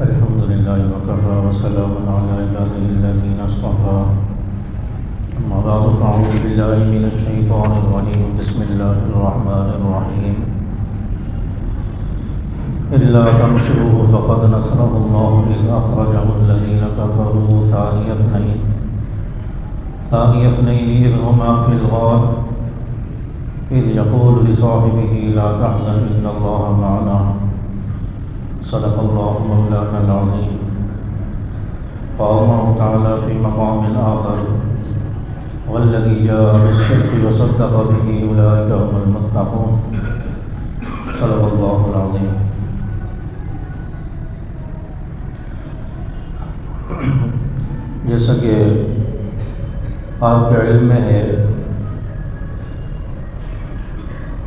الحمد لله وكفى وسلام على عباده الذين اصطفى أما بعد فأعوذ بالله من الشيطان الرجيم بسم الله الرحمن الرحيم إلا تنصروه فقد نصره الله إذ أخرجه الذين كفروا ثاني اثنين إذ هما في الغار إذ يقول لصاحبه لا تحزن إن الله معنا صدق الله مولانا العظيم. قال تعالى في مقام آخر والذي جاء بالصدق وصدق به أولئك هم المتقون صدق الله العظيم. جیسا کہ آپ کے علم میں ہے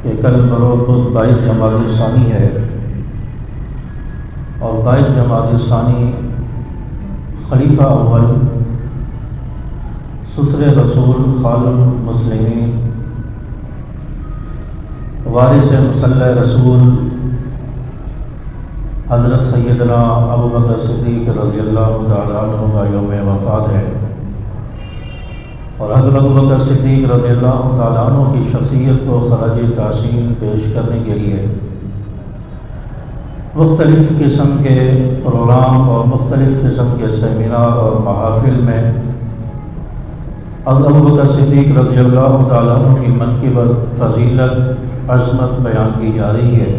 کہ کل بروز 22 جمادی الثانی ہے اور 22 جمادی الثانی خلیفہ اول سسر رسول خال المسلمین وارث مصلی رسول حضرت سیدنا ابوبکر صدیق رضی اللہ تعالیٰ عنہ کا یوم وفات ہے، اور حضرت ابوبکر صدیق رضی اللہ تعالیٰ عنہ کی شخصیت کو خراج تحسین پیش کرنے کے لیے مختلف قسم کے پروگرام اور مختلف قسم کے سیمینار اور محافل میں حضرت ابوبکر صدیق رضی اللہ تعالیٰ عنہ کی منقبت، فضیلت، عظمت بیان کی جا رہی ہے۔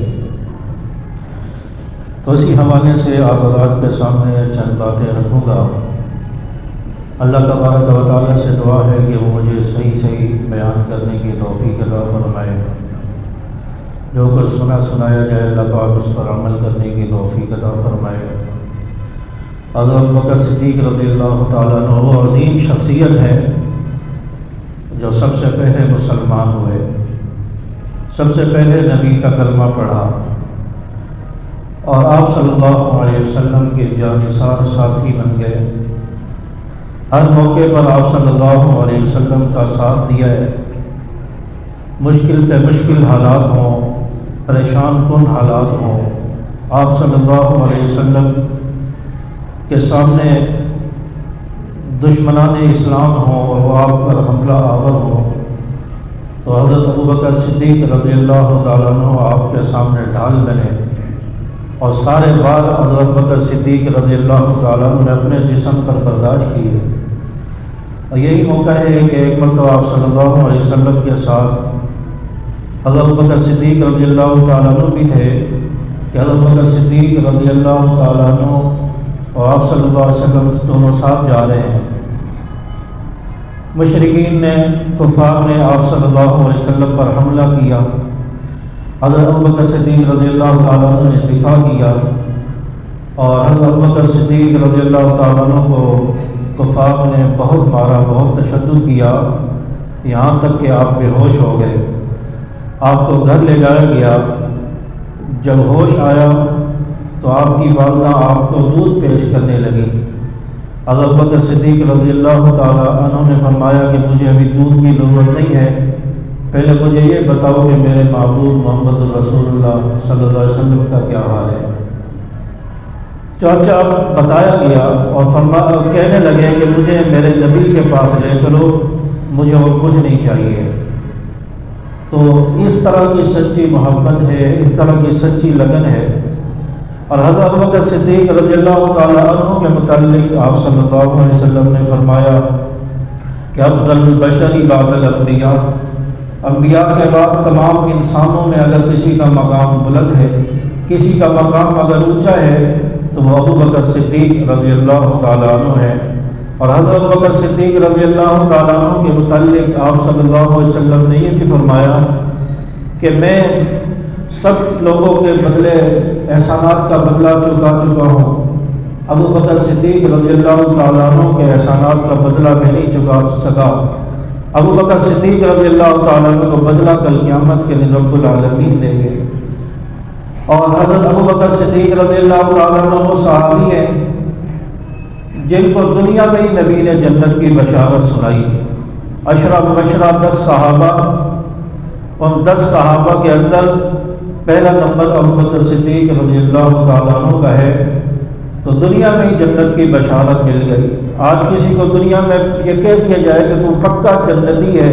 تو اسی حوالے سے آپ حضرات کے سامنے چند باتیں رکھوں گا۔ اللہ تبارک و تعالیٰ سے دعا ہے کہ وہ مجھے صحیح بیان کرنے کی توفیق عطا فرمائے، جو کچھ سنایا جائے اللہ پاک اس پر عمل کرنے کی توفیق عطا فرمائے۔ حضرت ابوبکر صدیق رضی اللہ تعالیٰ عنہ وہ عظیم شخصیت ہے جو سب سے پہلے مسلمان ہوئے، سب سے پہلے نبی کا کلمہ پڑھا، اور آپ صلی اللہ علیہ وسلم کے جانثار ساتھی بن گئے۔ ہر موقع پر آپ صلی اللہ علیہ وسلم کا ساتھ دیا ہے، مشکل سے مشکل حالات ہوں، پریشان کن حالات ہوں، آپ صلی اللہ علیہ وسلم کے سامنے دشمنان اسلام ہوں اور وہ آپ پر حملہ آور ہوں تو حضرت ابوبکر صدیق رضی اللہ تعالیٰ عنہ آپ کے سامنے ڈھال بنے، اور سارے بار حضرت ابوبکر صدیق رضی اللہ تعالیٰ عنہ نے اپنے جسم پر برداشت کیے۔ اور یہی موقع ہے کہ ایک مرتبہ آپ صلی اللہ علیہ وسلم کے ساتھ حضرت ابوبکر صدیق رضی اللہ تعالیٰ عنہ بھی تھے کہ حضرت ابوبکر صدیق رضی اللہ تعالیٰ عنہ اور آپ صلی اللہ علیہ وسلم دونوں ساتھ جا رہے ہیں۔ مشرکین نے، کفار نے آپ صلی اللہ علیہ وسلم پر حملہ کیا، حضرت ابوبکر صدیق رضی اللہ تعالیٰ عنہ نے دفاع کیا، اور حضرت ابوبکر صدیق رضی اللہ تعالیٰ عنہ کو کفار نے بہت مارا، بہت تشدد کیا، یہاں تک کہ آپ بے ہوش ہو گئے۔ آپ کو گھر لے جایا گیا۔ جب ہوش آیا تو آپ کی والدہ آپ کو دودھ پیش کرنے لگی۔ حضرت ابوبکر صدیق رضی اللہ تعالیٰ عنہ نے فرمایا کہ مجھے ابھی دودھ کی ضرورت نہیں ہے، پہلے مجھے یہ بتاؤ کہ میرے معبود محمد رسول اللہ صلی اللہ علیہ وسلم کا کیا حال ہے۔ چاچا بتایا گیا اور کہنے لگے کہ مجھے میرے نبی کے پاس لے چلو، مجھے اور کچھ نہیں چاہیے۔ تو اس طرح کی سچی محبت ہے، اس طرح کی سچی لگن ہے۔ اور حضرت ابوبکر صدیق رضی اللہ تعالیٰ عنہ کے متعلق آپ صلی اللہ علیہ وسلم نے فرمایا کہ افضل البشر بعد الانبیاء، انبیاء کے بعد تمام انسانوں میں اگر کسی کا مقام بلند ہے، کسی کا مقام اگر اونچا ہے تو وہ ابوبکر صدیق رضی اللہ تعالیٰ عنہ ہے۔ اور حضرت ابوبکر صدیق رضی اللہ تعالیٰ عنہ کے متعلق آپ صلی اللہ علیہ وسلم نے یہ بھی فرمایا کہ میں سب لوگوں کے بدلے احسانات کا بدلہ چکا ہوں، ابوبکر صدیق رضی اللہ تعالیٰ عنہ کے احسانات کا بدلہ میں نہیں چکا سکا۔ ابوبکر صدیق رضی اللہ تعالیٰ عنہ کو بدلہ کل قیامت کے دن رب العالمین دیں گے۔ اور حضرت ابوبکر صدیق رضی اللہ تعالیٰ عنہ وہ صحابی ہیں جن کو دنیا میں ہی نبی نے جنت کی بشارت سنائی۔ عشرہ مبشرہ 10 صحابہ، ان 10 صحابہ کے اندر پہلا نمبر ابوبکر صدیق رضی اللہ تعالیٰ عنہ کا ہے تو دنیا میں ہی جنت کی بشارت مل گئی۔ آج کسی کو دنیا میں یہ کہہ دیا جائے کہ تو پکا جنتی ہے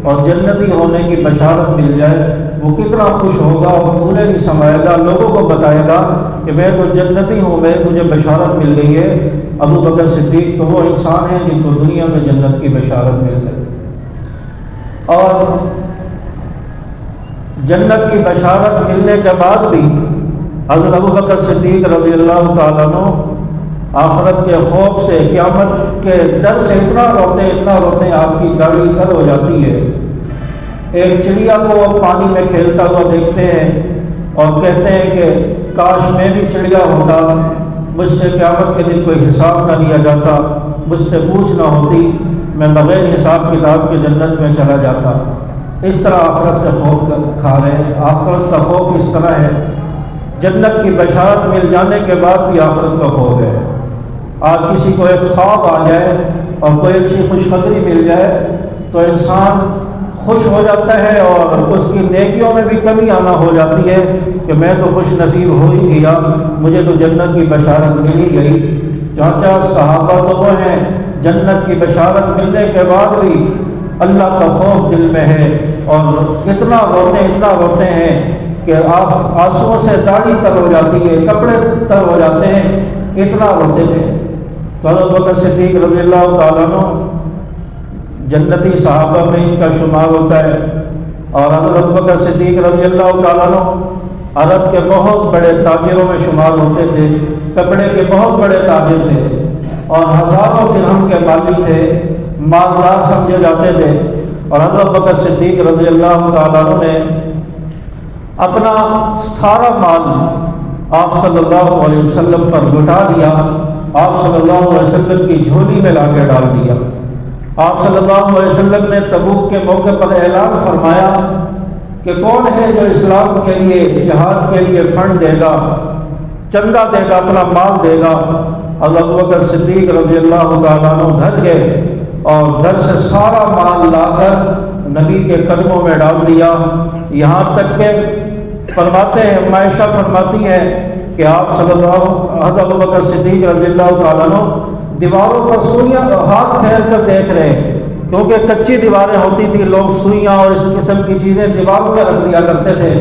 اور جنتی ہونے کی بشارت مل جائے، وہ کتنا خوش ہوگا اور پورے نہیں سمجھے گا، لوگوں کو بتائے گا کہ میں تو جنتی ہوں، مجھے بشارت مل گئی ہے۔ ابو بکر صدیق تو وہ انسان ہیں جن کو دنیا میں جنت کی بشارت مل گئی، اور جنت کی بشارت ملنے کے بعد بھی حضرت ابو بکر صدیق رضی اللہ تعالیٰ عنہ آخرت کے خوف سے، قیامت کے ڈر سے اتنا روتے آپ کی داڑھی تر ہو جاتی ہے۔ ایک چڑیا کو وہ پانی میں کھیلتا ہوا دیکھتے ہیں اور کہتے ہیں کہ کاش میں بھی چڑیا ہوتا، مجھ سے قیامت کے دن کوئی حساب نہ لیا جاتا، مجھ سے پوچھ نہ ہوتی، میں بغیر حساب کتاب کے جنت میں چلا جاتا۔ اس طرح آخرت سے خوف کھا رہے ہیں۔ آخرت کا خوف اس طرح ہے، جنت کی بشارت مل جانے کے بعد بھی آخرت کا خوف ہے۔ آج کسی کو ایک خواب آ جائے اور کوئی اچھی خوشخبری مل جائے تو انسان خوش ہو جاتا ہے اور اس کی نیکیوں میں بھی کمی آنا ہو جاتی ہے کہ میں تو خوش نصیب ہو ہی گیا، مجھے تو جنت کی بشارت مل ہی گئی۔ چونچہ صحابہ تو وہ ہیں جنت کی بشارت ملنے کے بعد بھی اللہ کا خوف دل میں ہے اور اتنا روتے ہیں کہ آپ آنسوؤں سے داڑھی تر ہو جاتی ہے، کپڑے تر ہو جاتے ہیں، اتنا روتے تھے۔ تو حضرت بکر صدیق رضی اللہ تعالیٰ عنہ جنتی صحابہ میں ان کا شمار ہوتا ہے، اور حضرت بکر صدیق رضی اللہ تعالیٰ عنہ عرب کے بہت بڑے تاجروں میں شمار ہوتے تھے، کپڑے کے بہت بڑے تاجر تھے اور ہزاروں درہم کے مالک تھے، مالدار سمجھے جاتے تھے۔ اور حضرت بکر صدیق رضی اللہ تعالیٰ عنہ نے اپنا سارا مال آپ صلی اللہ علیہ وسلم پر لٹا دیا، آپ صلی اللہ علیہ وسلم کی جھولی میں لا کے ڈال دیا۔ آپ صلی اللہ علیہ وسلم نے تبوک کے موقع پر اعلان فرمایا کہ کون ہے جو اسلام کے لیے، جہاد کے لیے فنڈ دے گا، چندہ دے گا، اپنا مال دے گا۔ حضرت بکر صدیق رضی اللہ تعالیٰ عنہ گھر گئے اور گھر سے سارا مال لا کر نبی کے قدموں میں ڈال دیا، یہاں تک کہ فرماتے ہیں، عائشہ فرماتی ہے کہ آپ صلی اللہ حضرت بکر صدیق رضی اللہ تعالیٰ عنہ دیواروں پر سوئیاں ہاتھ پھیر کر دیکھ رہے ہیں، کیونکہ کچی دیواریں ہوتی تھی، لوگ سوئیاں اور اس قسم کی چیزیں دیواروں پہ رکھ دیا کرتے تھے،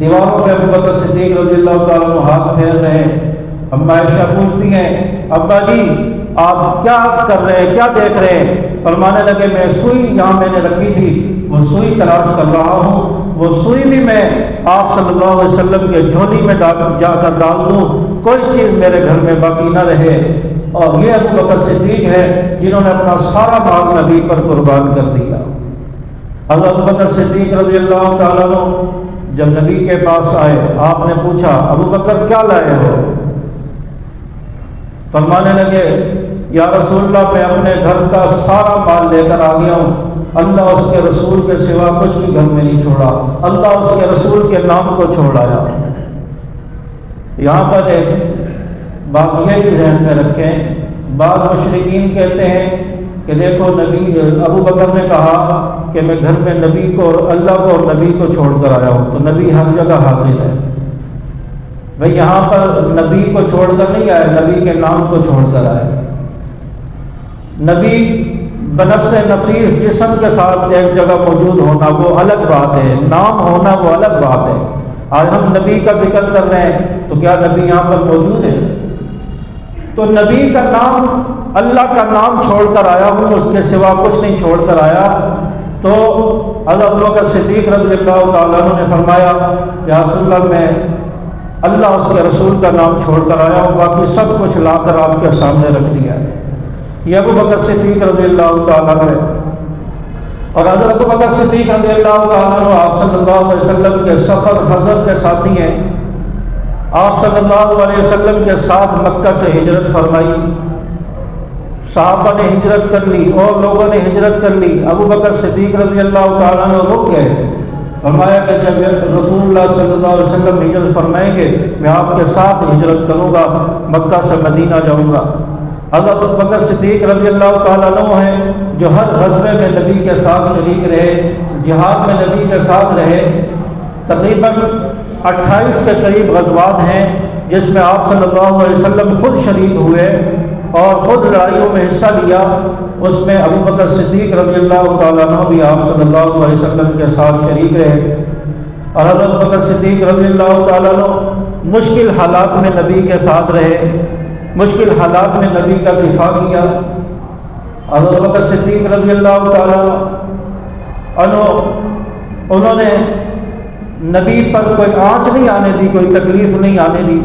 دیواروں پہ ابو بکر صدیق رضی اللہ تعالیٰ عنہ ہاتھ پھیر رہے ہیں۔ اما عائشہ پوچھتی ہیں، ابا جی آپ کیا کر رہے ہیں، کیا دیکھ رہے ہیں؟ فرمانے لگے، میں سوئی یہاں میں نے رکھی تھی، وہ سوئی تلاش کر رہا ہوں، وہ سوئی بھی میں آپ صلی اللہ علیہ وسلم کے جھولی میں جا کر ڈال دوں، کوئی چیز میرے گھر میں باقی نہ رہے۔ اور یہ ابو بکر صدیق ہے جنہوں نے اپنا سارا مال نبی پر قربان کر دیا۔ حضرت ابو بکر صدیق رضی اللہ تعالیٰ عنہ جب نبی کے پاس آئے، آپ نے پوچھا، ابو بکر کیا لائے ہو؟ فرمانے لگے، یا رسول اللہ میں اپنے گھر کا سارا مال لے کر آ گیا ہوں، اللہ اس کے رسول کے سوا کچھ بھی گھر میں نہیں چھوڑا، اللہ اس کے رسول کے نام کو چھوڑ آیا۔ یہاں پر ایک بات یہ بھی ذہن میں رکھیں، بعض مشرکین کہتے ہیں کہ دیکھو نبی ابو بکر نے کہا کہ میں گھر میں نبی کو اور اللہ کو اور نبی کو چھوڑ کر آیا ہوں، تو نبی ہر جگہ حاضر ہے۔ بھئی یہاں پر نبی کو چھوڑ کر نہیں آئے، نبی کے نام کو چھوڑ کر آئے۔ نبی بنفس نفیس جسم کے ساتھ ایک جگہ موجود ہونا وہ الگ بات ہے، نام ہونا وہ الگ بات ہے۔ آج ہم نبی کا ذکر کر رہے ہیں تو کیا نبی یہاں پر موجود ہے؟ تو نبی کا نام، اللہ کا نام چھوڑ کر آیا ہوں، اس کے سوا کچھ نہیں چھوڑ کر آیا۔ تو حضرت ابو بکر صدیق رضی اللہ تعالیٰ عنہ نے فرمایا، یا رسول اللہ میں اللہ اس کے رسول کا نام چھوڑ کر آیا ہوں، باقی سب کچھ لا کر آپ کے سامنے رکھ دیا ہے۔ یہ ابو بکر صدیق رضی اللہ تعالیٰ عنہ ہے۔ اور حضرت ابو بکر صدیق رضی اللہ تعالیٰ عنہ آپ صلی اللہ علیہ وسلم کے سفر حضر کے ساتھی ہیں۔ آپ صلی اللہ علیہ وسلم کے ساتھ مکہ سے ہجرت فرمائی، صحابہ نے ہجرت کر لی اور لوگوں نے ہجرت کر لی۔ ابو بکر صدیق رضی اللہ تعالیٰ عنہ رک گئے، فرمایا کہ جب رسول اللہ صلی اللہ علیہ وسلم ہجرت فرمائیں گے میں آپ کے ساتھ ہجرت کروں گا، مکہ سے مدینہ جاؤں گا۔ حضرت ابو بکر صدیق رضی اللہ تعالیٰ عنہ ہیں جو ہر غزوے میں نبی کے ساتھ شریک رہے، جہاد میں نبی کے ساتھ رہے۔ تقریباً 28 کے قریب غزوات ہیں جس میں آپ صلی اللہ علیہ وسلم خود شریک ہوئے اور خود لڑائیوں میں حصہ لیا، اس میں ابو بکر صدیق رضی اللہ تعالیٰ عنہ بھی آپ صلی اللہ علیہ وسلم کے ساتھ شریک رہے، اور حضرت ابو بکر صدیق رضی اللہ تعالیٰ عنہ مشکل حالات میں نبی کے ساتھ رہے، مشکل حالات میں نبی کا دفاع کیا۔ حضرت ابو بکر صدیق رضی اللہ تعالیٰ عنہ انہوں نے نبی پر کوئی آنچ نہیں آنے دی، کوئی تکلیف نہیں آنے دی۔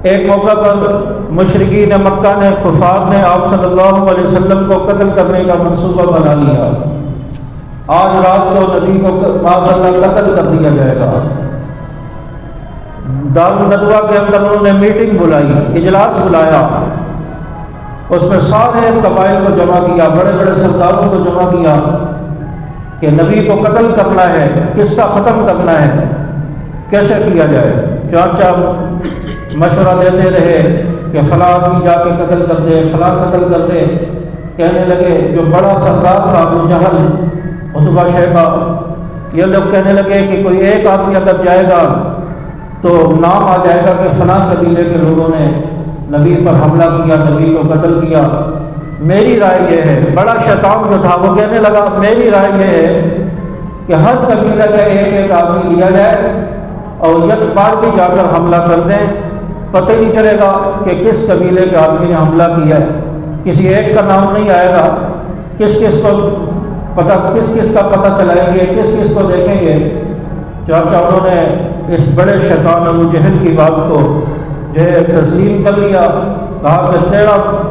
ایک موقع پر مشرکین مکہ نے، کفار نے آپ صلی اللہ علیہ وسلم کو قتل کرنے کا منصوبہ بنا لیا، آج رات کو نبی کو معاذ اللہ قتل کر دیا جائے گا۔ دارالندوہ کے اندر انہوں نے میٹنگ بلائی، اجلاس بلایا، اس میں سارے قبائل کو جمع کیا، بڑے بڑے سرداروں کو جمع کیا کہ نبی کو قتل کرنا ہے، قصہ ختم کرنا ہے، کیسے کیا جائے۔ چاچا مشورہ دیتے رہے کہ فلاں آدمی جا کے قتل کر دے، فلاں قتل کر دے۔ کہنے لگے جو بڑا سردار تھا ابو جہل، عتبہ شیبہ، یہ لوگ کہنے لگے کہ کوئی ایک آدمی اگر جائے گا تو نام آ جائے گا کہ فلاں قبیلے کے لوگوں نے نبی پر حملہ کیا، نبی کو قتل کیا۔ میری رائے یہ ہے، بڑا شیطان جو تھا وہ کہنے لگا میری رائے یہ ہے کہ ہر قبیلے کا ایک ایک آدمی لیا جائے اور یک بار کی جا کر حملہ کر دیں، پتہ نہیں چلے گا کہ کس قبیلے کے آدمی نے حملہ کیا ہے، کسی ایک کا نام نہیں آئے گا، کس کس کا پتہ چلائیں گے، کس کس کو دیکھیں گے۔ چاچا انہوں نے اس بڑے شیطان ابو جہل کی بات کو جو ہے تسلیم کر لیا، کہا کہ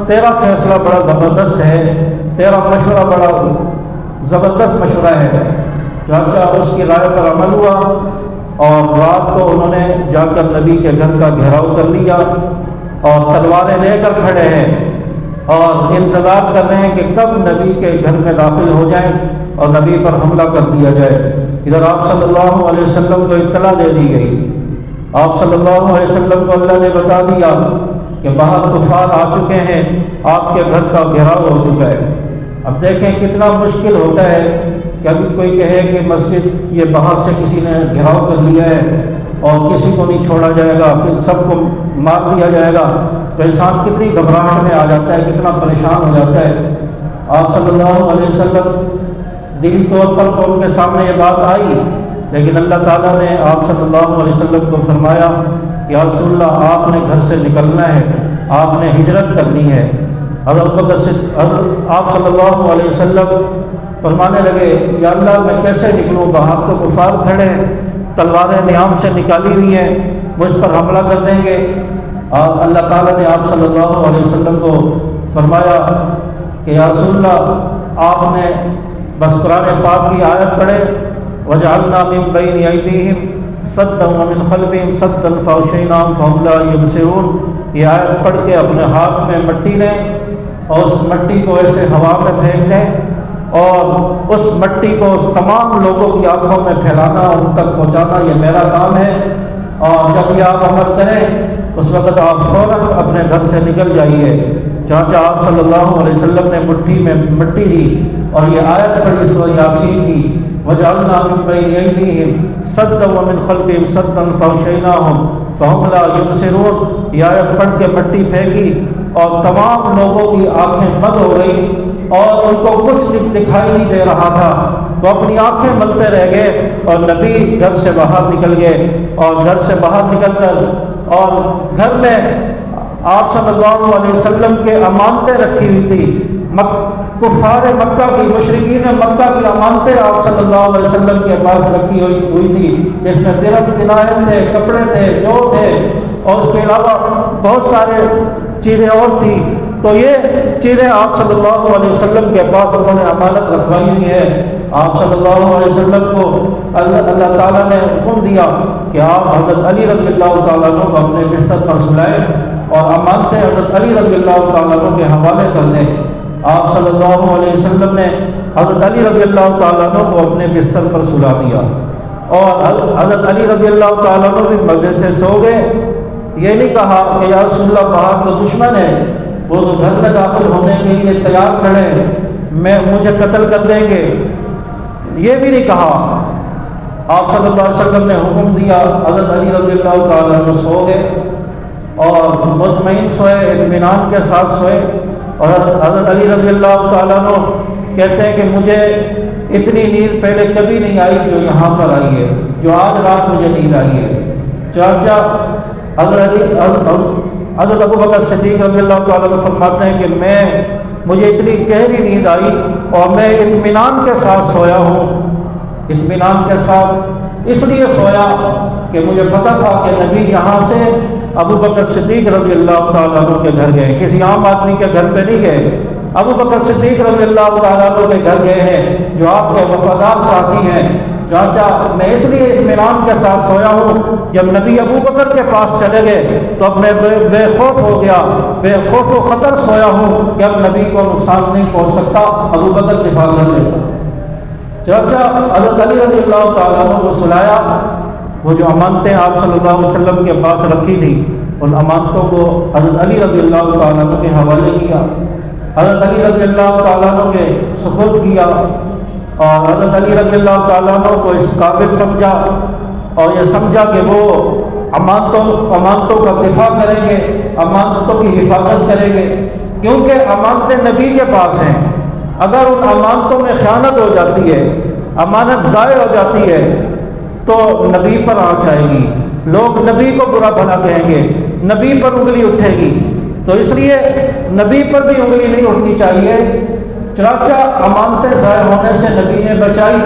تیرا فیصلہ بڑا زبردست ہے، تیرا مشورہ بڑا زبردست مشورہ ہے۔ چاچا اس کی رائے پر عمل ہوا اور رات کو انہوں نے جا کر نبی کے گھر کا گھیراؤ کر لیا اور تلواریں لے کر کھڑے ہیں اور انتظار کر رہے ہیں کہ کب نبی کے گھر میں داخل ہو جائیں اور نبی پر حملہ کر دیا جائے۔ ادھر آپ صلی اللہ علیہ وسلم کو اطلاع دے دی گئی، آپ صلی اللہ علیہ وسلم کو اللہ نے بتا دیا کہ باہر کفار آ چکے ہیں، آپ کے گھر کا گھیراؤ ہو چکا ہے۔ اب دیکھیں کتنا مشکل ہوتا ہے کہ ابھی کوئی کہے کہ مسجد یہ باہر سے کسی نے گھیراؤ کر لیا ہے اور کسی کو نہیں چھوڑا جائے گا، پھر سب کو مار دیا جائے گا، تو انسان کتنی گھبراہٹ میں آ جاتا ہے، کتنا پریشان ہو جاتا ہے۔ آپ صلی اللہ علیہ وسلم دلی طور پر تو ان کے سامنے یہ بات آئی، لیکن اللہ تعالیٰ نے آپ صلی اللہ علیہ وسلم کو فرمایا یا رسول اللہ آپ نے گھر سے نکلنا ہے، آپ نے ہجرت کرنی ہے۔ حضرت آپ صلی اللہ علیہ وسلم فرمانے لگے یا اللہ میں کیسے نکلوں، باہر تو کفار کھڑے ہیں، تلواریں نیام سے نکالی ہوئی ہیں، مجھ پر حملہ کر دیں گے۔ اور اللہ تعالیٰ نے آپ صلی اللہ علیہ وسلم کو فرمایا کہ یا رسول اللہ آپ نے بس قرآن پاک کی آیت پڑھے وَجَعَلْنَا مِن بَيْنِ أَيْدِيهِمْ سَدًّا وَمِنْ خَلْفِهِمْ سَدًّا فَأَغْشَيْنَاهُمْ فَهُمْ لَا يُبْصِرُونَ۔ یہ آیت پڑھ کے اپنے ہاتھ میں مٹی لیں اور اس مٹی کو ایسے ہوا میں پھینک دیں اور اس مٹی کو تمام لوگوں کی آنکھوں میں پھیلانا، ان تک پہنچانا، یہ میرا کام ہے۔ اور جب یہ آپ عمل کریں اس وقت آپ فوراً اپنے گھر سے نکل جائیے۔ چانچہ آپ صلی اللہ علیہ وسلم نے مٹھی میں مٹی دی اور یہ آیت پڑھی سورہ یاسین کی وَجَعَلْنَا مِن بَيْنِ أَيْدِيهِمْ سَدًّا وَمِنْ خَلْفِهِمْ سَدًّا فَأَغْشَيْنَاهُمْ فَهُمْ لَا يُبْصِرُونَ۔ یہ آیت پڑھ کے مٹی پھینکی اور تمام لوگوں کی آنکھیں بند ہو گئی اور ان کو کچھ دکھائی نہیں دے رہا تھا، وہ اپنی آنکھیں ملتے رہ گئے اور نبی گھر سے باہر نکل گئے اور گھر سے باہر نکل کر اور گھر میں آپ صلی اللہ علیہ وسلم کے امانتیں رکھی ہوئی تھی، کفار مکہ کی، مشرکین مکہ کی امانتیں آپ صلی اللہ علیہ وسلم کے پاس رکھی ہوئی تھی، جس میں درہم دینار تھے، کپڑے تھے، جو تھے، اور اس کے علاوہ بہت سارے چیزیں اور تھیں۔ تو یہ چیزیں آپ صلی اللہ علیہ وسلم کے پاس انہوں نے امانت رکھوائی ہوئی ہے۔ آپ صلی اللہ علیہ وسلم کو اللہ تعالیٰ نے حکم دیا کہ آپ حضرت علی رضی اللہ تعالیٰ عنہ کو اپنے بستر پر سلائیں اور امانتیں حضرت علی رضی اللہ تعالیٰ عنہ کے حوالے کر دیں۔ آپ صلی اللہ علیہ وسلم نے حضرت علی رضی اللہ تعالیٰ عنہ کو اپنے بستر پر سلا دیا اور حضرت علی رضی اللہ تعالیٰ عنہ بھی مزے سے سو گئے۔ یہ نہیں کہا کہ یا رسول اللہ باہر تو دشمن ہے، وہ تو گھر میں داخل ہونے کے لیے تیار کھڑے ہیں، مجھے قتل کر دیں گے، یہ بھی نہیں کہا۔ آپ صلی اللہ علیہ وسلم نے حکم دیا، حضرت علی رضی اللہ تعالیٰ عنہ سو گئے اور مطمئن سوئے، اطمینان کے ساتھ سوئے. اور حضرت علی رضی اللہ تعالیٰ عنہ کہتے ہیں کہ مجھے اتنی نیند پہلے کبھی نہیں آئی جو یہاں پر آئی ہے، جو آج رات مجھے نیند آئی ہے. چاچا حضرت ابو بکر صدیق رضی اللہ تعالیٰ عنہ فرماتے ہیں کہ مجھے اتنی گہری نیند آئی اور میں اطمینان کے ساتھ سویا ہوں. اطمینان کے ساتھ اس لیے سویا کہ مجھے پتہ تھا کہ نبی یہاں سے ابو بکر صدیق رضی اللہ تعالیٰ عنہ کے گھر گئے، کسی عام آدمی کے گھر پہ نہیں گئے. ابو بکر صدیق رضی اللہ تعالیٰ عنہ کے گھر گئے ہیں جو آپ کے وفادار ساتھی ہیں. چاچا میں اس لیے اطمینان کے ساتھ سویا ہوں، جب نبی ابو بکر کے پاس چلے گئے تو اب میں بے خوف ہو گیا، بے خوف و خطر سویا ہوں کہ اب نبی کو نقصان نہیں پہنچ سکتا، ابو بکر دفاع کر لے گا. چاچا حضرت علی رضی اللہ تعالیٰ عنہ کو سلایا. وہ جو امانتیں آپ صلی اللہ علیہ وسلم کے پاس رکھی تھی ان امانتوں کو حضرت علی رضی اللہ تعالیٰ عنہ کے حوالے کیا، حضرت علی رضی اللہ تعالیٰ عنہ کے سپرد کیا. اور حضرت علی رضی اللہ تعالیٰ عنہ کو اس قابل سمجھا اور یہ سمجھا کہ وہ امانتوں کا دفاع کریں گے، امانتوں کی حفاظت کریں گے، کیونکہ امانتیں نبی کے پاس ہیں. اگر ان امانتوں میں خیانت ہو جاتی ہے، امانت ضائع ہو جاتی ہے تو نبی پر آنچ آئے گی، لوگ نبی کو برا بھلا کہیں گے، نبی پر انگلی اٹھے گی. تو اس لیے نبی پر بھی انگلی نہیں اٹھنی چاہیے. چنانچہ امانتیں ضائع ہونے سے نبی نے بچائی.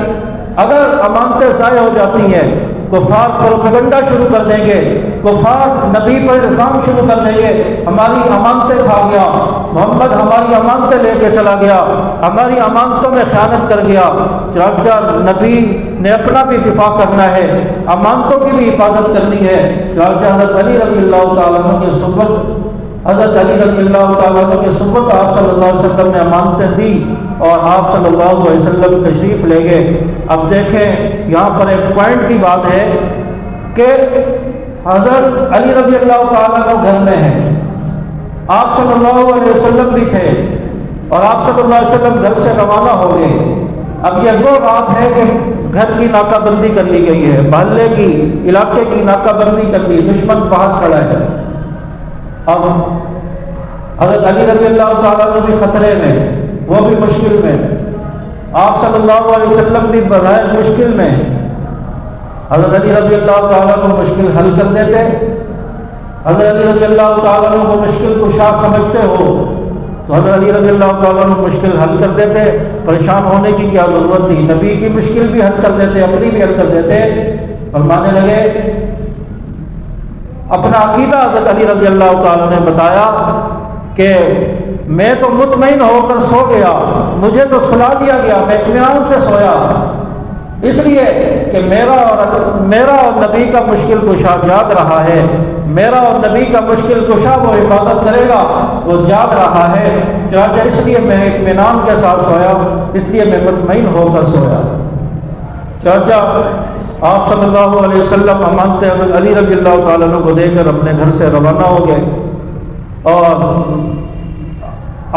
اگر امانتیں ضائع ہو جاتی ہیں کفار پروپیگنڈا شروع کر دیں گے، کفار نبی پر الزام شروع کر دیں گے، ہماری امانتیں کھا گیا، محمد ہماری امانتیں لے کے چلا گیا، ہماری امانتوں میں خیانت کر گیا. چنانچہ نبی نے اپنا بھی دفاع کرنا ہے، امانتوں کی بھی حفاظت کرنی ہے. چنانچہ حضرت علی رضی اللہ تعالیٰ عنہ کے صحبت حضرت علی رضی اللہ تعالیٰ عنہ کے صحبت آپ صلی اللہ علیہ وسلم نے امانتیں دی اور آپ صلی اللہ علیہ وسلم تشریف لے گئے. اب دیکھیں یہاں پر ایک پوائنٹ کی بات ہے کہ حضرت علی رضی اللہ تعالیٰ عنہ گھر میں ہیں، آپ صلی اللہ علیہ وسلم بھی تھے اور آپ صلی اللہ علیہ وسلم گھر سے روانہ ہو گئے. اب یہ وہ بات ہے کہ گھر کی ناکہ بندی کر لی گئی ہے، محلے کی علاقے کی ناکہ بندی کر لی، دشمن باہر کھڑا ہے. اب حضرت علی رضی اللہ تعالیٰ عنہ بھی خطرے میں، وہ بھی مشکل میں، آپ صلی اللہ علیہ وسلم بھی بظاہر مشکل میں. حضرت علی رضی اللہ تعالیٰ عنہ مشکل حل کر دیتے. حضرت علی رضی اللہ تعالیٰ عنہ کو مشکل کشا سمجھتے ہو تو حضرت علی رضی اللہ تعالیٰ عنہ مشکل حل کر دیتے. پریشان ہونے کی کیا ضرورت تھی، نبی کی مشکل بھی حل کر دیتے، اپنی بھی حل کر دیتے. فرمانے لگے، اپنا عقیدہ حضرت علی رضی اللہ تعالیٰ نے بتایا کہ میں تو مطمئن ہو کر سو گیا، مجھے تو سلا دیا گیا، میں اطمینان سے سویا، اس لیے کہ میرا اور نبی کا مشکل کشا جاگ رہا ہے، میرا اور نبی کا مشکل کشا وہ حفاظت کرے گا، وہ جاگ رہا ہے. چنانچہ اس لیے میں اطمینان کے ساتھ سویا، اس لیے میں مطمئن ہو کر سویا. چنانچہ آپ صلی اللہ علیہ وسلم امانت حضرت علی رضی اللہ تعالیٰ عنہ کو دے کر اپنے گھر سے روانہ ہو گئے. اور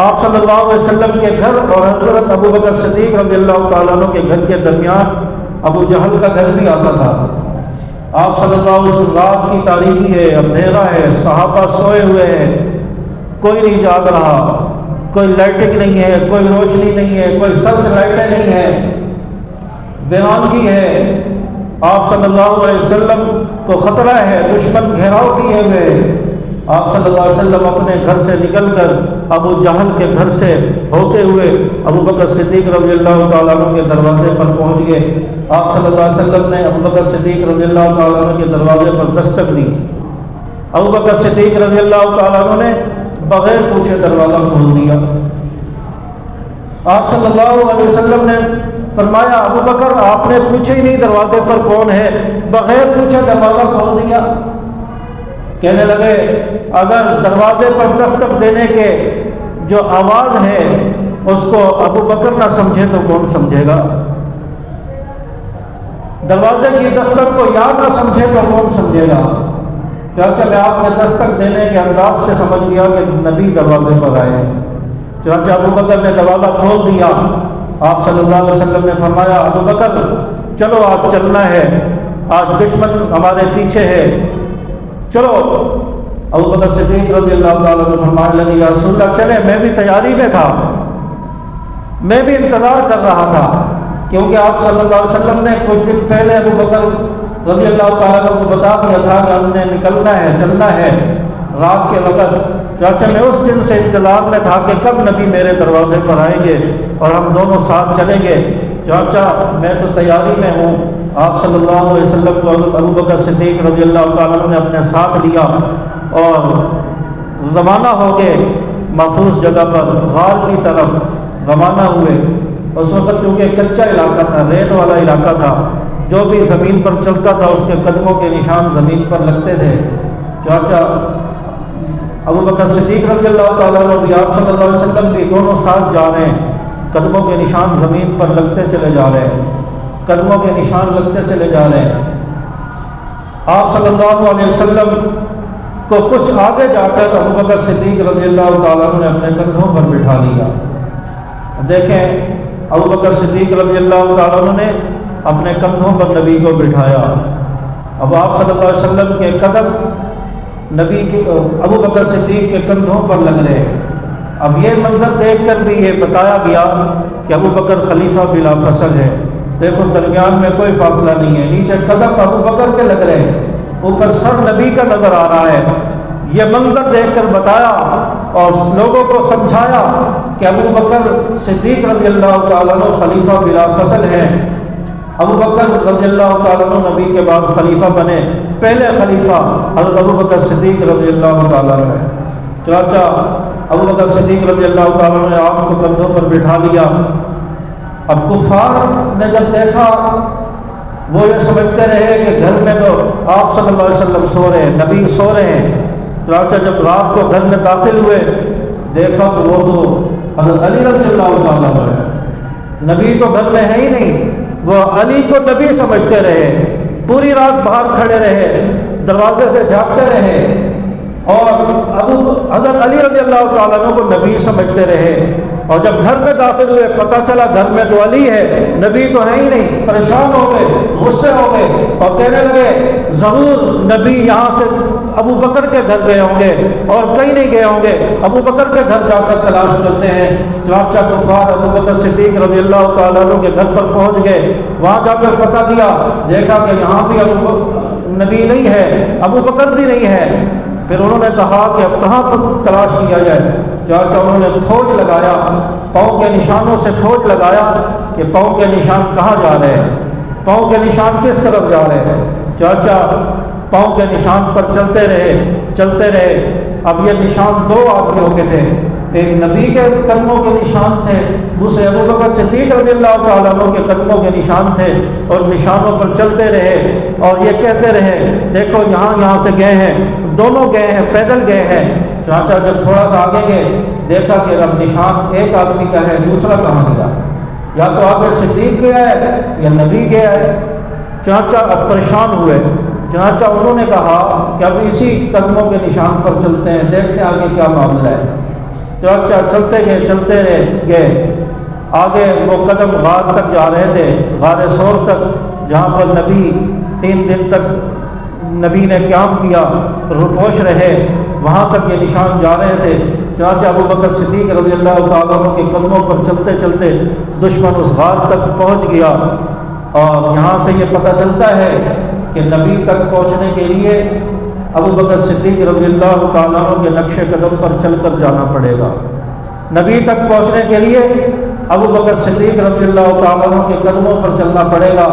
آپ صلی اللہ علیہ وسلم کے گھر اور حضرت ابو بکر صدیق رضی اللہ تعالیٰ عنہ کے گھر کے درمیان ابو جہل کا گھر بھی آتا تھا. آپ صلی اللہ علیہ وسلم، رات کی تاریکی ہے، اندھیرا ہے، صحابہ سوئے ہوئے ہیں، کوئی نہیں جاگ رہا، کوئی لائٹنگ نہیں ہے، کوئی روشنی نہیں ہے، کوئی سرچ لائٹیں نہیں ہے، ویرانگی ہے. آپ صلی اللہ علیہ وسلم کو خطرہ ہے، دشمن گھیراؤ کیے ہوئے. آپ صلی اللہ علیہ وسلم اپنے گھر سے نکل کر ابو جہل کے گھر سے ہوتے ہوئے ابو بکر صدیق رضی اللہ تعالیٰ عنہ کے دروازے پر پہنچ گئے. آپ صلی اللہ علیہ وسلم نے ابو بکر صدیق رضی اللہ تعالیٰ عنہ کے دروازے پر دستک دی. ابو بکر صدیق رضی اللہ تعالیٰ عنہ نے بغیر پوچھے دروازہ کھول دیا. آپ صلی اللہ علیہ وسلم نے فرمایا، ابو بکر آپ نے پوچھے ہی نہیں دروازے پر کون ہے، بغیر پوچھے دروازہ کھول دیا. کہنے لگے، اگر دروازے پر دستک دینے کے جو آواز ہے اس کو ابو بکر نہ سمجھے تو کون سمجھے گا؟ دروازے کی دستک کو یاد نہ سمجھے تو کون سمجھے گا؟ چنانچہ میں آپ نے دستک دینے کے انداز سے سمجھ گیا کہ نبی دروازے پر آئے ہیں. چنانچہ ابو بکر نے دروازہ کھول دیا. آپ صلی اللہ علیہ وسلم نے فرمایا، ابو بکر چلو آج چلنا ہے، آج دشمن ہمارے پیچھے ہے، چلو۔ ابو بکر صدیق رضی اللہ تعالیٰ عنہ فرمانے لگے یا رسول اللہ چلے، میں بھی تیاری میں تھا، میں بھی انتظار کر رہا تھا، کیونکہ آپ صلی اللہ علیہ وسلم نے کچھ دن پہلے ابو بکر رضی اللہ تعالیٰ عنہ کو بتا دیا تھا کہ ہم نے نکلنا ہے، چلنا ہے رات کے وقت۔ چاچا میں اس دن سے انتظار میں تھا کہ کب نبی میرے دروازے پر آئیں گے اور ہم دونوں ساتھ چلیں گے۔ چاچا میں تو تیاری میں ہوں۔ آپ صلی اللہ علیہ وسلم کو ابو بکر صدیق رضی اللہ تعالیٰ عنہ نے اپنے ساتھ لیا اور روانہ ہو گئے محفوظ جگہ پر، غار کی طرف روانہ ہوئے۔ اس وقت چونکہ کچا علاقہ تھا، ریت والا علاقہ تھا، جو بھی زمین پر چلتا تھا اس کے قدموں کے نشان زمین پر لگتے تھے۔ چاچا ابو بکر صدیق رضی اللہ تعالیٰ عنہ بھی آپ صلی اللہ علیہ وسلم بھی دونوں ساتھ جا رہے ہیں، قدموں کے نشان زمین پر لگتے چلے جا رہے ہیں، قدموں کے نشان لگتے چلے جا رہے ہیں۔ آپ صلی اللہ علیہ وسلم کو کچھ آگے جا کر ابو بکر صدیق رضی اللہ تعالیٰ عنہ نے اپنے کندھوں پر بٹھا لیا۔ دیکھیں ابو بکر صدیق رضی اللہ تعالیٰ عنہ نے اپنے کندھوں پر نبی کو بٹھایا۔ اب آپ صلی اللہ علیہ وسلم کے قدم نبی کے ابو بکر صدیق کے کندھوں پر لگ رہے۔ اب یہ منظر دیکھ کر بھی یہ بتایا گیا کہ ابو بکر خلیفہ بلا فصل ہے۔ دیکھو درمیان میں کوئی فاصلہ نہیں ہے، نیچے قدم ابو بکر کے لگ رہے، اوپر سر نبی کا نظر آ رہا ہے۔ یہ منظر دیکھ کر بتایا اور لوگوں کو سمجھایا کہ ابو بکر صدیق رضی اللہ تعالیٰ عنہ خلیفہ بلا فصل ہے۔ ابو بکر رضی اللہ تعالیٰ عنہ نبی کے بعد خلیفہ بنے، پہلے خلیفہ حضرت ابو بکر صدیق رضی اللہ تعالیٰ عنہ ہے۔ چاچا ابو بکر صدیق رضی اللہ تعالیٰ عنہ نے آپ کو کندھوں پر بٹھا لیا۔ اب کفار نے جب دیکھا وہ یہ سمجھتے رہے کہ گھر میں تو آپ صلی اللہ علیہ وسلم سو رہے ہیں، نبی سو رہے ہیں۔ چاچا جب رات کو گھر میں داخل ہوئے دیکھا تو وہ تو حضرت علی رضی اللہ تعالیٰ عنہ ہے، نبی تو گھر میں ہے ہی نہیں۔ وہ علی کو نبی سمجھتے رہے، پوری رات باہر کھڑے رہے، دروازے سے جھانکتے رہے اور حضرت علی رضی اللہ تعالیٰ عنہ کو نبی سمجھتے رہے۔ اور جب گھر میں داخل ہوئے پتہ چلا گھر میں تو علی ہے، نبی تو ہے ہی نہیں، پریشان ہو گئے، غصے ہو گئے اور کہنے لگے ضرور نبی یہاں سے ابو بکر کے گھر گئے ہوں گے اور کہیں نہیں گئے ہوں گے، ابو بکر کے گھر جا کر تلاش کرتے ہیں۔ چاچا کفار ابو بکر صدیق رضی اللہ تعالیٰ عنہ کے گھر پر پہنچ گئے، وہاں جا کر پتہ دیا، دیکھا کہ یہاں بھی نبی نہیں ہے، ابو بکر بھی نہیں ہے۔ پھر انہوں نے کہا کہ اب کہاں پر تلاش کیا جائے۔ چاچا انہوں نے کھوج لگایا، پاؤں کے نشانوں سے کھوج لگایا کہ پاؤں کے نشان کہاں جا رہے ہیں، پاؤں کے نشان کس طرف جا رہے ہیں۔ چاچا پاؤں کے نشان پر چلتے رہے۔ اب یہ نشان دو آدمیوں کے تھے، ایک نبی کے قدموں کے نشان تھے، دوسرے ابو بکر صدیق رضی اللہ تعالیٰ عنہ کے قدموں کے نشان تھے، اور نشانوں پر چلتے رہے اور یہ کہتے رہے دیکھو یہاں سے گئے ہیں، دونوں گئے ہیں، پیدل گئے ہیں۔ چاچا جب تھوڑا سا آگے گئے دیکھا کہ اب نشان ایک آدمی کا ہے، دوسرا کہاں گیا، یا تو آگے صدیق گیا ہے یا نبی گیا ہے۔ چاچا اب پریشان ہوئے۔ چاچا انہوں نے کہا کہ اب اسی قدموں کے نشان پر چلتے ہیں، دیکھتے ہیں آگے کیا معاملہ ہے۔ چاچا چلتے گئے آگے، وہ قدم غار تک جا رہے تھے، غار سور تک، جہاں پر نبی 3 دن تک نبی نے قیام کیا، روپوش رہے، وہاں تک یہ نشان جا رہے تھے۔ چاچا ابو بکر صدیق رضی اللہ تعالیٰ عنہ کے قدموں پر چلتے چلتے دشمن اس غار تک پہنچ گیا، اور یہاں سے یہ پتہ چلتا ہے کہ نبی تک پہنچنے کے لیے ابو بکر صدیق رضی اللہ تعالیٰ عنہ کے نقش قدم پر چل کر جانا پڑے گا۔ نبی تک پہنچنے کے لیے ابو بکر صدیق رضی اللہ تعالیٰ عنہ کے قدموں پر چلنا پڑے گا،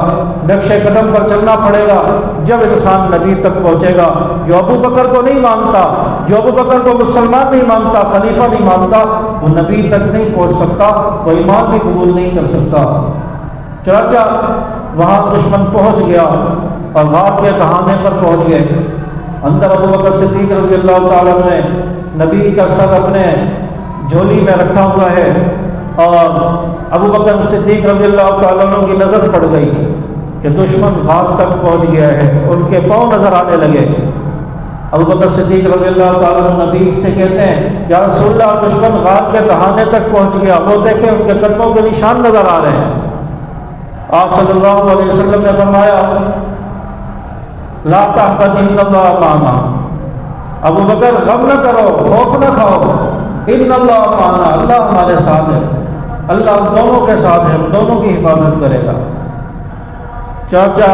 نقش قدم پر چلنا پڑے گا، جب انسان نبی تک پہنچے گا۔ جو ابو بکر کو نہیں مانتا، جو ابو بکر کو مسلمان نہیں مانتا، خلیفہ نہیں مانتا، وہ نبی تک نہیں پہنچ سکتا، وہ ایمان بھی قبول نہیں کر سکتا۔ چاچا وہاں دشمن پہنچ گیا اور غار کے دہانے پر پہنچ گئے۔ اندر ابو بکر صدیق رضی اللہ تعالیٰ نے نبی کا سر اپنے جھولی میں رکھا ہوا ہے، اور ابو بکر صدیق رضی اللہ تعالیٰ عنہ کی نظر پڑ گئی کہ دشمن غار تک پہنچ گیا ہے، ان کے پاؤں نظر آنے لگے۔ ابو بکر صدیق رضی اللہ تعالیٰ عنہ نبی سے کہتے ہیں یا رسول اللہ دشمن غار کے دہانے تک پہنچ گیا، وہ دیکھیں ان کے قدموں کے نشان نظر آ رہے ہیں۔ آپ صلی اللہ علیہ وسلم نے فرمایا لا تحزن ان اللہ معنا، ابو بکر غم نہ کرو، خوف نہ کھاؤ، ان اللہ معنا، اللہ ہمارے ساتھ ہے، اللہ ہم دونوں کے ساتھ ہے، ہم دونوں کی حفاظت کرے گا۔ چاچا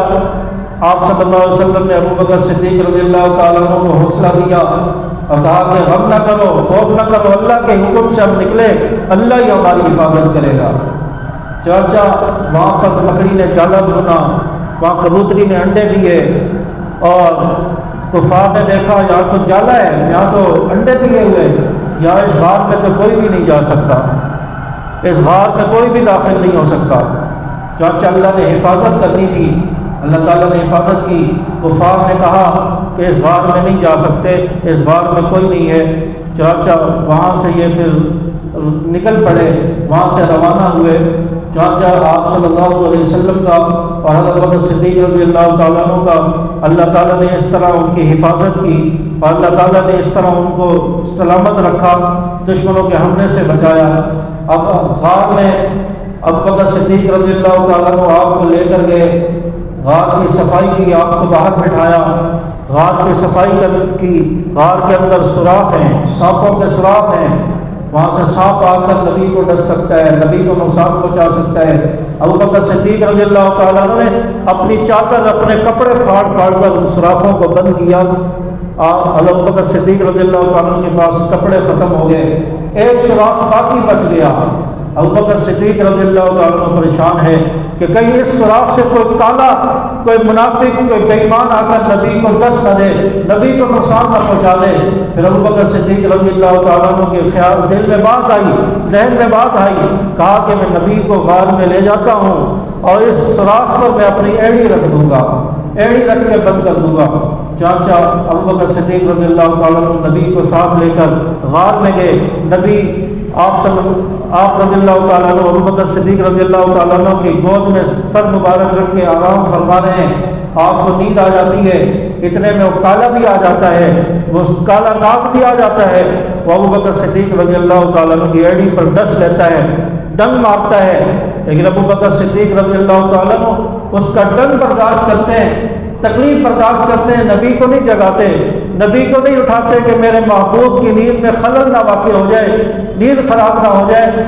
آپ صلی اللہ علیہ وسلم نے ابو بکر صدیق رضی اللہ تعالیٰ عنہ کو حوصلہ دیا اور کہا کہ غم نہ کرو، خوف نہ کرو، اللہ کے حکم سے ہم نکلے، اللہ ہی ہماری حفاظت کرے گا۔ چاچا وہاں پر لکڑی نے جالا بنا، وہاں کبوتری نے انڈے دیے اور کفار نے دیکھا یہاں تو جالا ہے، یہاں تو انڈے دیے ہوئے، یہاں اس غار میں تو کوئی بھی نہیں جا سکتا، اس غار میں کوئی بھی داخل نہیں ہو سکتا۔ چاچا اللہ نے حفاظت کرنی تھی، اللہ تعالیٰ نے حفاظت کی۔ کفار نے کہا کہ اس غار میں نہیں جا سکتے، اس غار میں کوئی نہیں ہے۔ چاچا وہاں سے یہ پھر نکل پڑے، وہاں سے روانہ ہوئے۔ چاچا آپ صلی اللہ علیہ وسلم کا اور حضرت بکر صدیق رضی اللہ تعالیٰ عنہ کا اللہ تعالیٰ نے اس طرح ان کی حفاظت کی اور اللہ تعالیٰ نے اس طرح ان کو سلامت رکھا، دشمنوں کے حملے سے بچایا۔ اب غار میں ابو بکر صدیق رضی اللہ تعالیٰ عنہ آپ کو لے کر گئے، غار کی صفائی کی، آپ کو باہر بٹھایا، غار کی صفائی کی۔ غار کے اندر سوراخ ہیں، سانپوں کے سوراخ ہیں، وہاں سے سانپ آ کر نبی کو ڈس سکتا ہے، نبی کو نقصان پہنچا سکتا ہے۔ ابو بکر صدیق رضی اللہ تعالیٰ عنہ نے اپنی چادر، اپنے کپڑے پھاڑ پھاڑ کر ان سوراخوں کو بند کیا۔ ابو بکر صدیق رضی اللہ تعالیٰ عنہ کے پاس کپڑے ختم ہو گئے، ایک سوراخ باقی بچ گیا۔ ابو بکر صدیق رضی اللہ تعالیٰ عنہ پریشان ہے کہ کہیں اس سوراخ سے کوئی کالا، کوئی منافق، کوئی بے ایمان آ کر نبی کو ڈس نہ دے، نبی کو نقصان نہ پہنچا دے۔ پھر ابو بکر صدیق رضی اللہ تعالیٰ عنہ کے خیال دل میں بات آئی، ذہن میں بات آئی، کہا کہ میں نبی کو غار میں لے جاتا ہوں اور اس سوراخ پر میں اپنی ایڑی رکھ دوں گا، ایڑی رکھ کے بند کر دوں گا۔ چاچا ابو بکر صدیق رضی اللہ تعالیٰ عنہ نبی کو ساتھ لے کر غار میں گئے۔ نبی آپ رضی اللہ تعالیٰ عنہ ابو بکر صدیق رضی اللہ تعالیٰ عنہ کی گود میں سر مبارک رکھ کے آرام فرما رہے ہیں۔ آپ کو نیند آ جاتی ہے، اتنے میں وہ کالا بھی آ جاتا ہے، وہ کالا ناگ بھی آ جاتا ہے، وہ ابو بکر صدیق رضی اللہ تعالیٰ عنہ کی ایڑی پر ڈس لیتا ہے، ڈنگ مارتا ہے، لیکن ابو بکر صدیق رضی اللہ تعالیٰ عنہ اس کا ڈنگ برداشت کرتے ہیں، تکلیف برداشت کرتے ہیں، نبی کو نہیں جگاتے، نبی کو نہیں اٹھاتے کہ میرے محبوب کی نیند میں خلل نہ واقع ہو جائے، نیند خراب نہ ہو جائے۔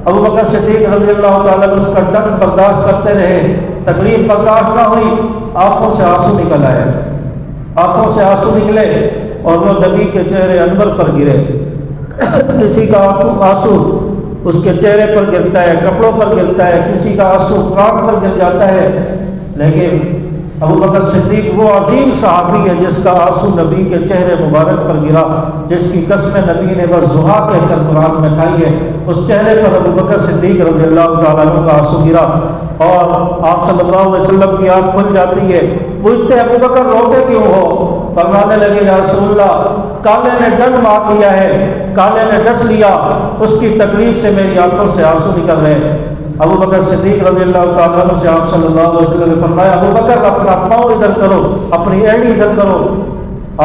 ابو بکر صدیق رضی اللہ تعالیٰ عنہ اس کا ڈنگ برداشت کرتے رہے، تکلیف برداشت نہ ہوئی، آنکھوں سے آنسو نکل آئے، آنکھوں سے آنسو نکلے اور وہ نبی کے چہرے انور پر گرے۔ کسی کا آنسو اس کے چہرے پر گرتا ہے، کپڑوں پر گرتا ہے، کسی کا آنسو قرآن پر گر جاتا ہے، لیکن ابو بکر صدیق وہ عظیم صحابی ہے جس کا آنسو نبی کے چہرے مبارک پر گرا، جس کی قسم نبی نے بس زحا کہہ کر قرآن میں کھائی ہے، اس چہرے پر ابو بکر صدیق رضی اللہ تعالیٰ عنہ کا آنسو گرا اور آپ صلی اللہ علیہ وسلم کی آنکھ کھل جاتی ہے۔ پوچھتے ابو بکر روتے کیوں ہو؟ فرمانے لگے یا رسول اللہ کالے نے ڈنگ مار لیا ہے، کالے نے ڈس لیا، اس کی تکلیف سے میری آنکھوں سے آنسو نکل رہے۔ ابو بکر صدیق رضی اللہ تعالیٰ عنہ سے آپ صلی اللہ علیہ وسلم نے فرمایا ابو بکر اپنا پاؤں ادھر کرو، اپنی ایڑی ادھر کرو۔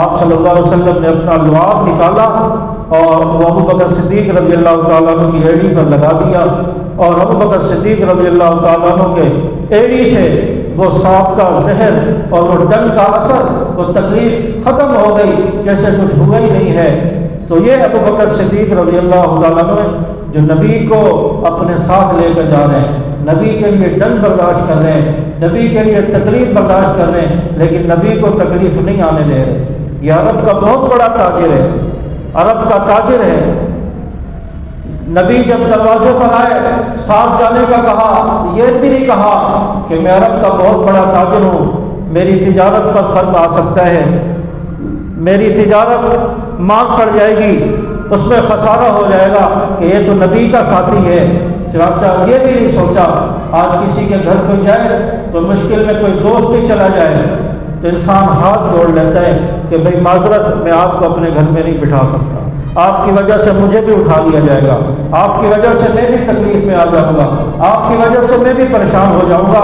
آپ صلی اللہ علیہ وسلم نے اپنا لعاب نکالا اور وہ ابو بکر صدیق رضی اللہ تعالیٰ عنہ کی ایڑی پر لگا دیا اور ابو بکر صدیق رضی اللہ تعالیٰ عنہ کے ایڑی سے وہ سانپ کا زہر اور وہ ڈنگ کا اثر، وہ تکلیف ختم ہو گئی، جیسے کچھ ہوا ہی نہیں ہے۔ تو یہ ابو بکر صدیق رضی اللہ تعالیٰ عنہ جو نبی کو اپنے ساتھ لے کر جا رہے ہیں، نبی کے لیے ڈنگ برداشت کر رہے ہیں، نبی کے لیے تکلیف برداشت کر رہے ہیں، لیکن نبی کو تکلیف نہیں آنے دے رہے۔ یہ عرب کا بہت بڑا تاجر ہے، عرب کا تاجر ہے۔ نبی جب دروازے پر آئے، ساتھ جانے کا کہا، یہ بھی نہیں کہا کہ میں عرب کا بہت بڑا تاجر ہوں، میری تجارت پر فرق آ سکتا ہے، میری تجارت مانگ پڑ جائے گی، اس میں خسارہ ہو جائے گا کہ یہ تو نبی کا ساتھی ہے۔ چنانچہ یہ بھی نہیں سوچا، آج کسی کے گھر کوئی جائے تو مشکل میں کوئی دوست بھی چلا جائے تو انسان ہاتھ جوڑ لیتا ہے کہ بھئی معذرت، میں آپ کو اپنے گھر میں نہیں بٹھا سکتا، آپ کی وجہ سے مجھے بھی اٹھا لیا جائے گا، آپ کی وجہ سے میں بھی تکلیف میں آ جاؤں گا، آپ کی وجہ سے میں بھی پریشان ہو جاؤں گا۔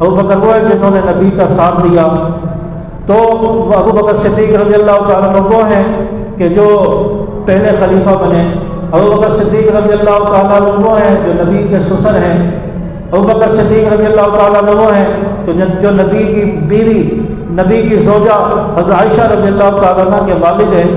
ابو بکر وہ ہے جنہوں نے نبی کا ساتھ دیا، تو ابو بکر صدیق رضی اللہ تعالیٰ عنہ وہ ہیں کہ جو پہلے خلیفہ بنے، ابو بکر صدیق رضی اللہ تعالیٰ عنہ وہ ہیں جو نبی کے سسر ہیں، ابو بکر صدیق رضی اللہ تعالیٰ عنہ وہ ہیں جو نبی کی بیوی، نبی کی زوجہ حضرت عائشہ رضی اللہ تعالیٰ عنہ کے والد ہیں۔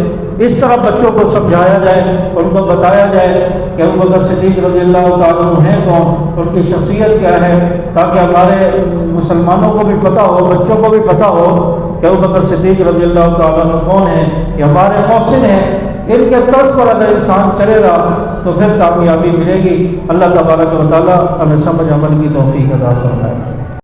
اس طرح بچوں کو سمجھایا جائے، ان کو بتایا جائے کہ ابو بکر صدیق رضی اللہ تعالیٰ عنہ ہیں کون، ان کی شخصیت کیا ہے، تاکہ ہمارے مسلمانوں کو بھی پتہ ہو، بچوں کو بھی پتہ ہو کہ ابو بکر صدیق رضی اللہ تعالیٰ عنہ کون ہیں، یہ ہمارے محسن ہیں۔ ان کے طرز پر اگر انسان چلے گا تو پھر کامیابی ملے گی۔ اللہ تبارک و تعالیٰ ہمیں سمجھ عمل کی توفیق عطا فرمائے۔